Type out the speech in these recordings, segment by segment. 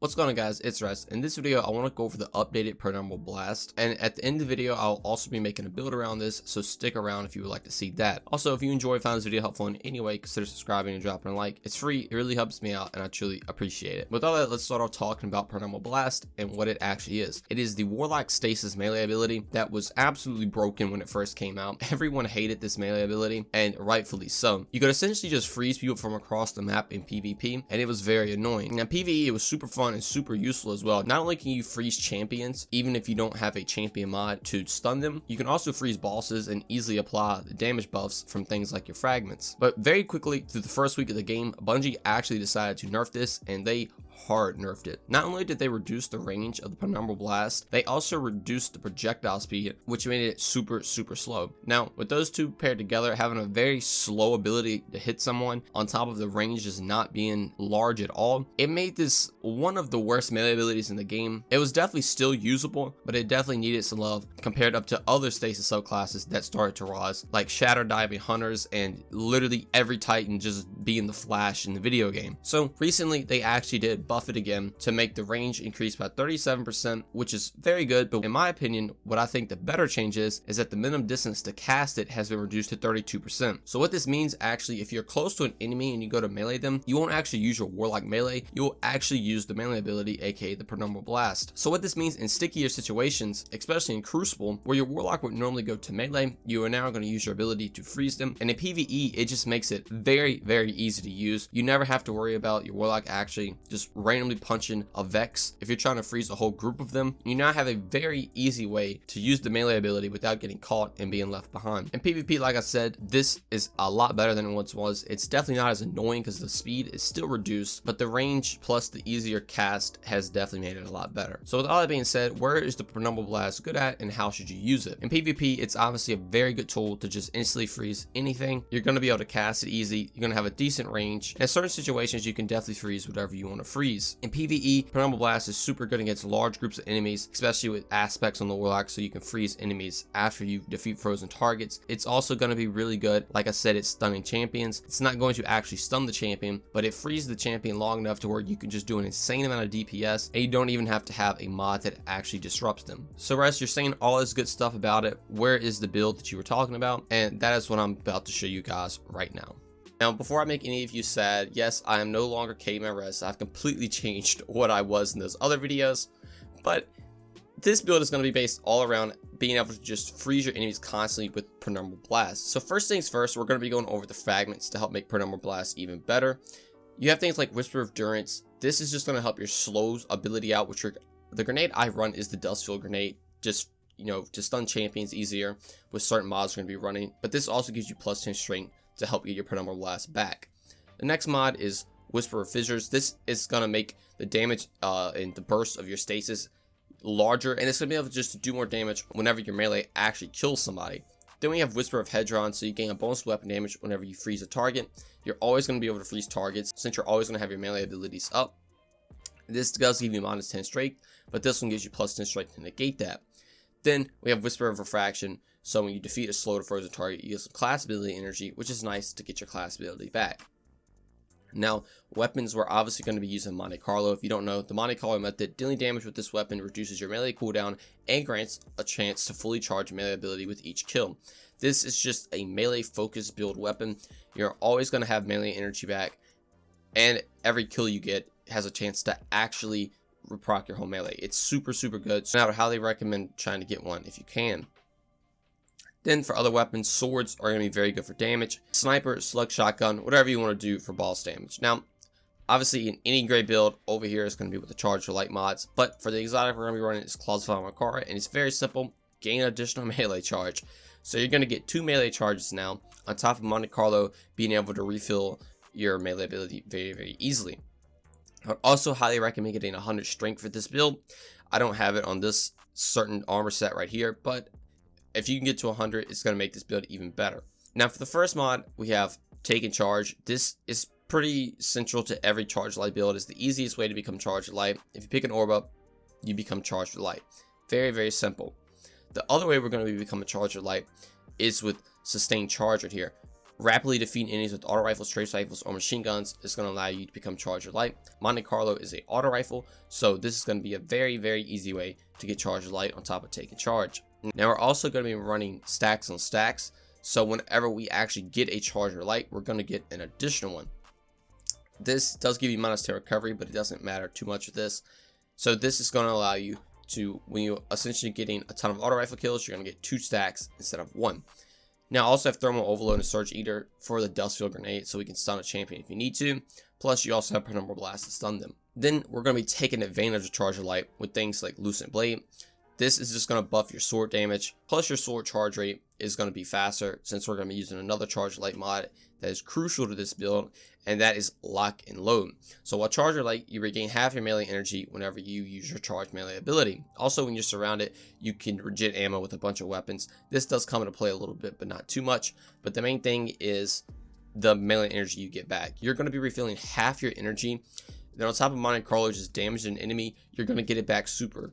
What's going on, guys? It's Rest. In this video, I want to go over the updated Penumbral Blast, and at the end of the video, I'll also be making a build around this, so stick around if you would like to see that. Also, if you enjoyed, found this video helpful in any way, consider subscribing and dropping a like. It's free, it really helps me out, and I truly appreciate it. With all that, let's start off talking about Penumbral Blast and what it actually is. It is the Warlock Stasis melee ability that was absolutely broken when it first came out. Everyone hated this melee ability, and rightfully so. You could essentially just freeze people from across the map in PvP, and it was very annoying. Now, PvE, it was super fun and super useful as well. Not only can you freeze champions, even if you don't have a champion mod to stun them, you can also freeze bosses and easily apply the damage buffs from things like your fragments. But very quickly, through the first week of the game, Bungie actually decided to nerf this, and they hard nerfed it. Not only did they reduce the range of the Penumbral Blast, they also reduced the projectile speed, which made it super slow. Now, with those two paired together, having a very slow ability to hit someone on top of the range just not being large at all, it made this one of the worst melee abilities in the game. It was definitely still usable, but it definitely needed some love compared up to other stasis subclasses that started to rise, like Shatter Diving Hunters and literally every Titan just being the Flash in the video game. So recently, they actually did buff it again to make the range increase by 37%, which is very good. But in my opinion, what I think the better change is that the minimum distance to cast it has been reduced to 32%. So what this means, actually, if you're close to an enemy and you go to melee them, you won't actually use your Warlock melee, you will actually use the melee ability, aka the Penumbral Blast. So what this means in stickier situations, especially in Crucible, where your Warlock would normally go to melee, you are now going to use your ability to freeze them. And in PvE, it just makes it very easy to use. You never have to worry about your Warlock actually just randomly punching a Vex. If you're trying to freeze a whole group of them, you now have a very easy way to use the melee ability without getting caught and being left behind. In PvP, like I said, this is a lot better than it once was. It's definitely not as annoying because the speed is still reduced, but the range plus the easier cast has definitely made it a lot better. So with all that being said, where is the Penumbral Blast good at and how should you use it? In PvP, it's obviously a very good tool to just instantly freeze anything. You're going to be able to cast it easy. You're going to have a decent range. In certain situations, you can definitely freeze whatever you want to freeze. In PvE, Penumbral Blast is super good against large groups of enemies, especially with aspects on the Warlock, so you can freeze enemies after you defeat frozen targets. It's also going to be really good, like I said, it's stunning champions. It's not going to actually stun the champion, but it freezes the champion long enough to where you can just do an insane amount of DPS, and you don't even have to have a mod that actually disrupts them. So Rest, you're saying all this good stuff about it. Where is the build that you were talking about? And that is what I'm about to show you guys right now. Now, before I make any of you sad, yes, I am no longer Caveman Rest. I've completely changed what I was in those other videos, but this build is going to be based all around being able to just freeze your enemies constantly with Penumbral Blast. So first things first, we're going to be going over the fragments to help make Penumbral Blast even better. You have things like Whisper of Durance. This is just going to help your slow ability out, which the grenade I run is the Dustfield grenade, just, you know, to stun champions easier with certain mods are going to be running, but this also gives you plus 10 strength to help get your Penumbral Blast back. The next mod is Whisper of Fissures. This is going to make the damage in the burst of your stasis larger, and it's going to be able to just do more damage whenever your melee actually kills somebody. Then we have Whisper of Hedron, so you gain a bonus weapon damage whenever you freeze a target. You're always going to be able to freeze targets since you're always going to have your melee abilities up. This does give you minus 10 strength, but this one gives you plus 10 strength to negate that. Then we have Whisper of Refraction, so when you defeat a slow to frozen target, you get some class ability energy, which is nice to get your class ability back. Now, weapons, we're obviously going to be using Monte Carlo. If you don't know, the Monte Carlo method, dealing damage with this weapon reduces your melee cooldown and grants a chance to fully charge melee ability with each kill. This is just a melee focused build weapon. You're always going to have melee energy back, and every kill you get has a chance to actually proc your whole melee. It's super good, so I would highly recommend trying to get one if you can. Then for other weapons, swords are going to be very good for damage. Sniper, slug shotgun, whatever you want to do for boss damage. Now, obviously in any great build, over here is going to be with the charge for light mods, but for the exotic we're going to be running is Claws of Makara, and it's very simple, gain additional melee charge. So you're going to get 2 melee charges now, on top of Monte Carlo being able to refill your melee ability very easily. I would also highly recommend getting 100 strength for this build. I don't have it on this certain armor set right here, but if you can get to 100, it's going to make this build even better. Now for the first mod, we have Taking Charge. This is pretty central to every Charge Light build. It's the easiest way to become Charged Light. If you pick an orb up, you become Charged Light. Very simple. The other way we're going to become a Charged Light is with Sustained Charge right here. Rapidly defeating enemies with auto rifles, trace rifles, or machine guns is going to allow you to become Charger Light. Monte Carlo is a auto rifle, so this is going to be a very, very easy way to get Charger Light on top of taking charge. Now we're also going to be running stacks on stacks, so whenever we actually get a Charger Light, we're going to get an additional one. This does give you -10 recovery, but it doesn't matter too much with this. So this is going to allow you to, when you're essentially getting a ton of auto rifle kills, you're going to get 2 stacks instead of 1. Now I also have Thermal Overload and Surge Eater for the Dust Field Grenade, so we can stun a champion if you need to. Plus you also have Penumbral Blast to stun them. Then we're going to be taking advantage of Charger Light with things like Lucent Blade. This is just going to buff your sword damage, plus your sword charge rate is going to be faster, since we're going to be using another Charger Light mod that is crucial to this build, and that is Lock and Load. So while Charger Light, you regain half your melee energy whenever you use your charge melee ability. Also, when you're surrounded, you can regen ammo with a bunch of weapons. This does come into play a little bit, but not too much. But the main thing is the melee energy you get back. You're going to be refilling half your energy. Then on top of Monte Carlo just damaging an enemy, you're going to get it back super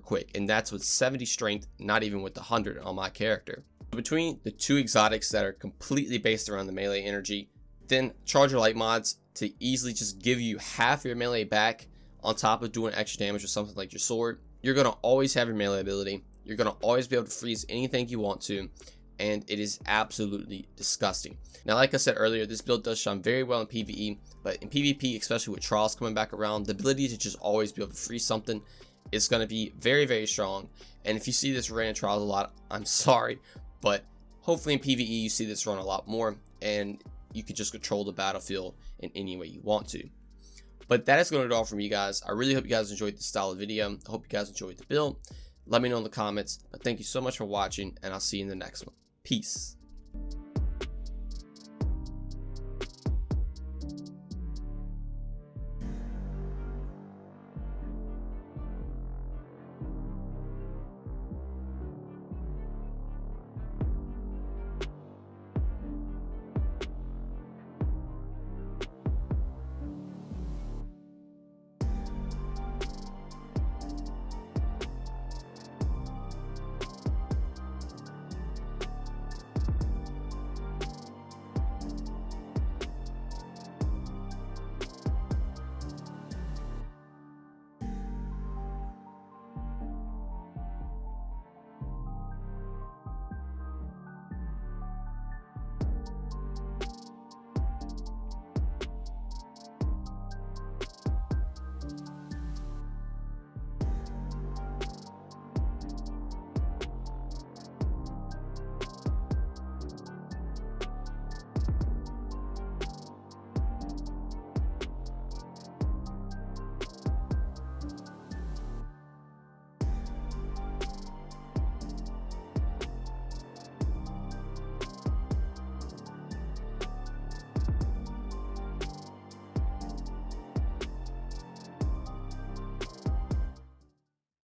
quick. And that's with 70 strength, not even with the 100 on my character. Between the 2 exotics that are completely based around the melee energy, then Charger Light mods to easily just give you half your melee back on top of doing extra damage with something like your sword. You're going to always have your melee ability. You're going to always be able to freeze anything you want to, and it is absolutely disgusting. Now, like I said earlier, this build does shine very well in PvE, but in PvP, especially with trials coming back around, the ability to just always be able to freeze something is going to be very strong. And if you see this run in trials a lot, I'm sorry, but hopefully in PvE you see this run a lot more, and you can just control the battlefield in any way you want to. But that is going to do all from you guys. I really hope you guys enjoyed this style of video. I hope you guys enjoyed the build. Let me know in the comments. But thank you so much for watching, and I'll see you in the next one. Peace.